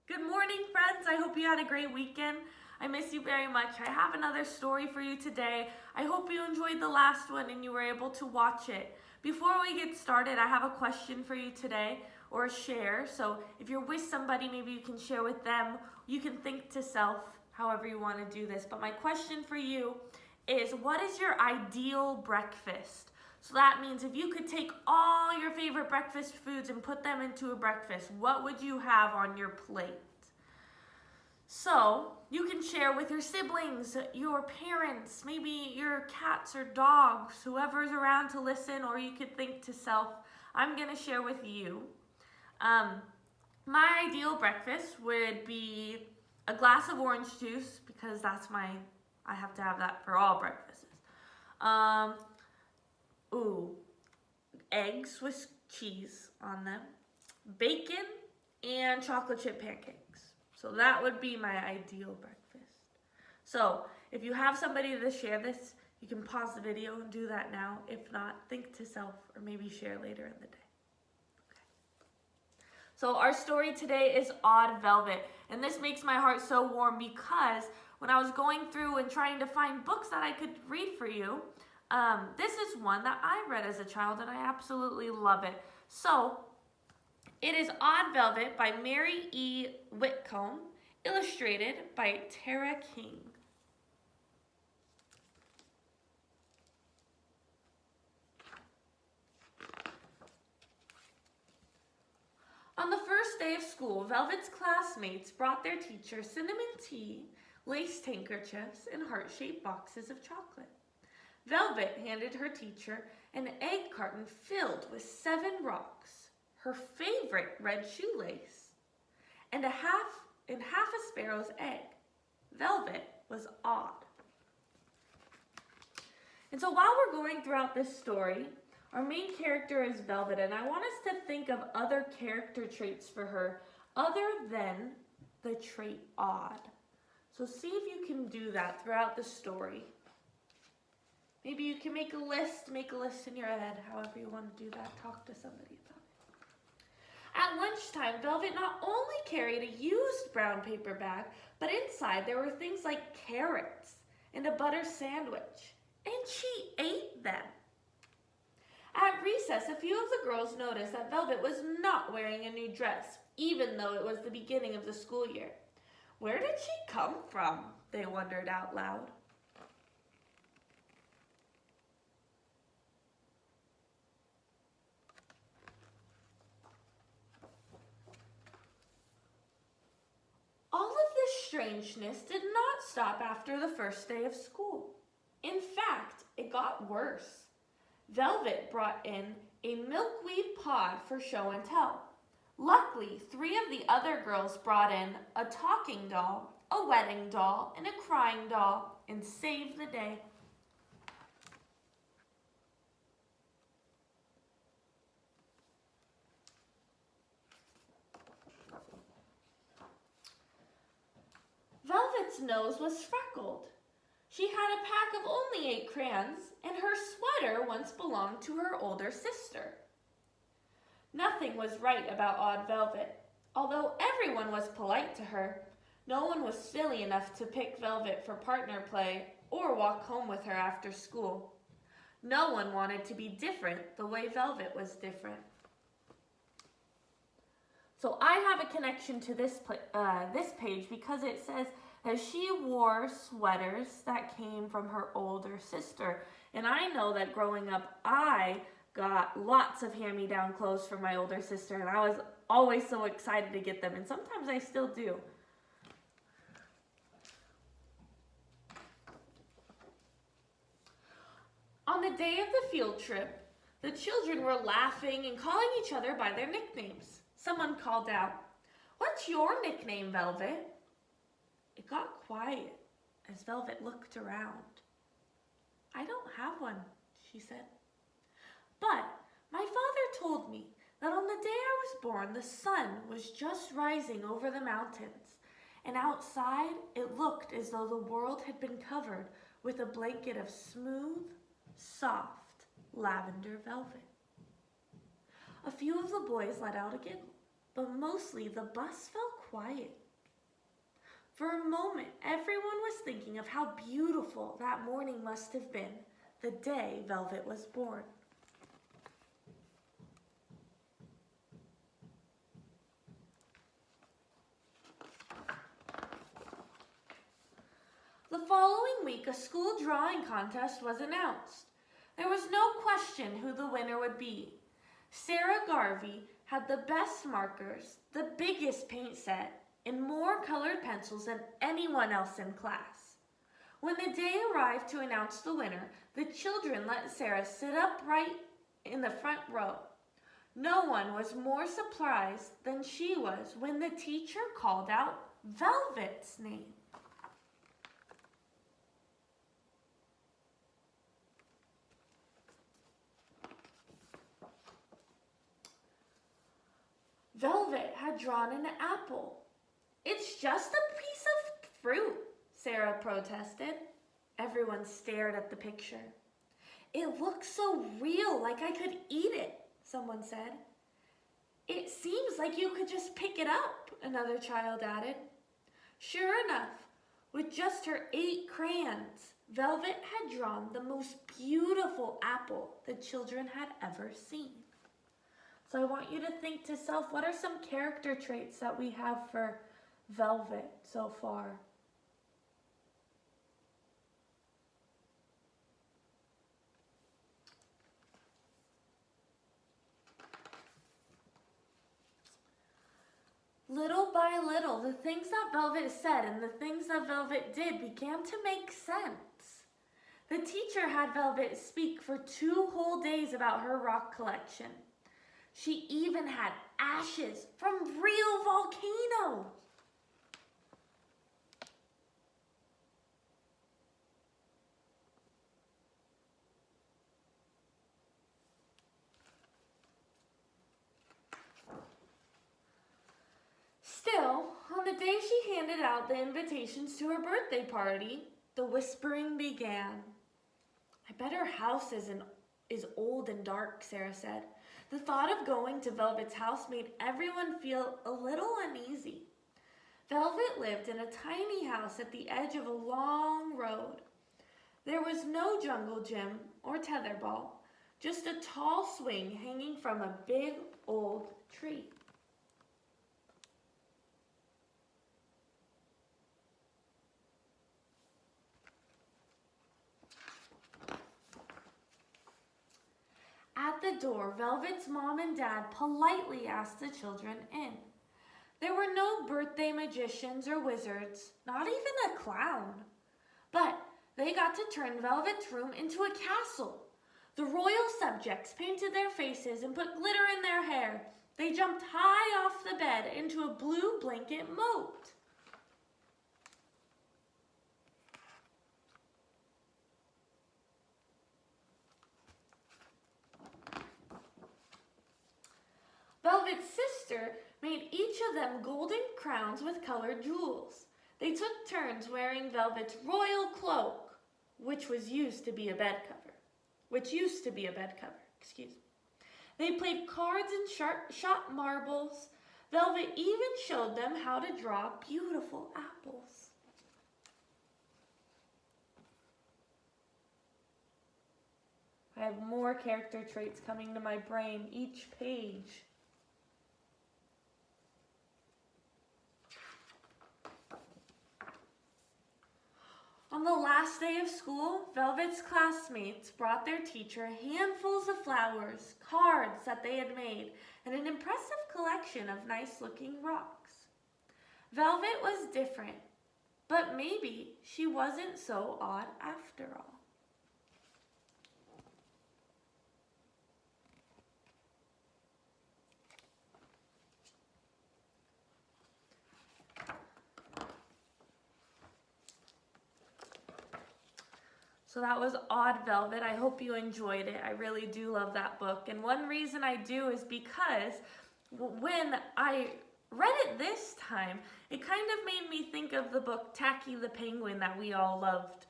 Good morning, friends. I hope you had a great weekend. I miss you very much. I have another story for you today. I hope you enjoyed the last one and you were able to watch it. Before we get started, I have a question for you today, or a share. So if you're with somebody, maybe you can share with them. You can think to self, however you want to do this. But my question for you is, what is your ideal breakfast? So that means if you could take all your favorite breakfast foods and put them into a breakfast, what would you have on your plate? So you can share with your siblings, your parents, maybe your cats or dogs, whoever's around to listen, or you could think to self, I'm going to share with you. My ideal breakfast would be a glass of orange juice, because I have to have that for all breakfasts. Um, Eggs with cheese on them, bacon, and chocolate chip pancakes. So that would be my ideal breakfast. So if you have somebody to share this, you can pause the video and do that now. If not, think to self or maybe share later in the day. So our story today is Odd Velvet, and this makes my heart so warm because when I was going through and trying to find books that I could read for you, this is one that I read as a child and I absolutely love it. So it is Odd Velvet by Mary E. Whitcomb, illustrated by Tara King. On the first day of school, Velvet's classmates brought their teacher cinnamon tea, lace handkerchiefs, and heart-shaped boxes of chocolate. Velvet handed her teacher an egg carton filled with 7 rocks, her favorite red shoelace, and half a sparrow's egg. Velvet was awed. And so while we're going throughout this story, our main character is Velvet, and I want us to think of other character traits for her other than the trait odd. So see if you can do that throughout the story. Maybe you can make a list in your head, however you want to do that. Talk to somebody about it. At lunchtime, Velvet not only carried a used brown paper bag, but inside there were things like carrots and a butter sandwich, and she ate them. At recess, a few of the girls noticed that Velvet was not wearing a new dress, even though it was the beginning of the school year. Where did she come from? They wondered out loud. All of this strangeness did not stop after the first day of school. In fact, it got worse. Velvet brought in a milkweed pod for show and tell. Luckily, 3 of the other girls brought in a talking doll, a wedding doll, and a crying doll, and saved the day. Velvet's nose was freckled. She had a pack of only 8 crayons, and her sweater once belonged to her older sister. Nothing was right about Odd Velvet. Although everyone was polite to her, no one was silly enough to pick Velvet for partner play or walk home with her after school. No one wanted to be different the way Velvet was different. So I have a connection to this page because it says that she wore sweaters that came from her older sister. And I know that growing up, I got lots of hand-me-down clothes from my older sister, and I was always so excited to get them, and sometimes I still do. On the day of the field trip, the children were laughing and calling each other by their nicknames. Someone called out, "What's your nickname, Velvet?" It got quiet as Velvet looked around. "I don't have one," she said. "But my father told me that on the day I was born, the sun was just rising over the mountains, and outside it looked as though the world had been covered with a blanket of smooth, soft lavender velvet." A few of the boys let out a giggle, but mostly the bus fell quiet. For a moment, everyone was thinking of how beautiful that morning must have been, the day Velvet was born. The following week, a school drawing contest was announced. There was no question who the winner would be. Sarah Garvey had the best markers, the biggest paint set, and more colored pencils than anyone else in class. When the day arrived to announce the winner, the children let Sarah sit upright in the front row. No one was more surprised than she was when the teacher called out Velvet's name. Velvet had drawn an apple. "It's just a piece of fruit," Sarah protested. Everyone stared at the picture. "It looks so real, like I could eat it," someone said. "It seems like you could just pick it up," another child added. Sure enough, with just her 8 crayons, Velvet had drawn the most beautiful apple the children had ever seen. So I want you to think to self, what are some character traits that we have for Velvet so far? Little by little, the things that Velvet said and the things that Velvet did began to make sense. The teacher had Velvet speak for 2 whole days about her rock collection. She even had ashes from real volcanoes. Still, on the day she handed out the invitations to her birthday party, the whispering began. "I bet her house is old and dark," Sarah said. The thought of going to Velvet's house made everyone feel a little uneasy. Velvet lived in a tiny house at the edge of a long road. There was no jungle gym or tetherball, just a tall swing hanging from a big old tree. At the door, Velvet's mom and dad politely asked the children in. There were no birthday magicians or wizards, not even a clown. But they got to turn Velvet's room into a castle. The royal subjects painted their faces and put glitter in their hair. They jumped high off the bed into a blue blanket moat. Velvet's sister made each of them golden crowns with colored jewels. They took turns wearing Velvet's royal cloak, which used to be a bed cover. They played cards and shot marbles. Velvet even showed them how to draw beautiful apples. I have more character traits coming to my brain each page. On the last day of school, Velvet's classmates brought their teacher handfuls of flowers, cards that they had made, and an impressive collection of nice-looking rocks. Velvet was different, but maybe she wasn't so odd after all. So that was Odd Velvet. I hope you enjoyed it. I really do love that book. And one reason I do is because when I read it this time, it kind of made me think of the book Tacky the Penguin that we all loved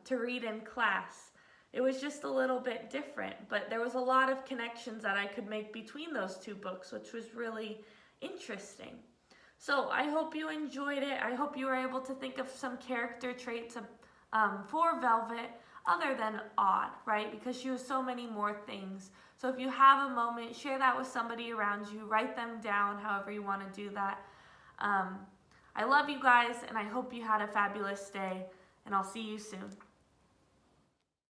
to read in class. It was just a little bit different, but there was a lot of connections that I could make between those two books, which was really interesting. So I hope you enjoyed it. I hope you were able to think of some character traits for Velvet other than odd, right? Because she was so many more things. So if you have a moment, share that with somebody around you. Write them down however you want to do that. I love you guys, and I hope you had a fabulous day, and I'll see you soon.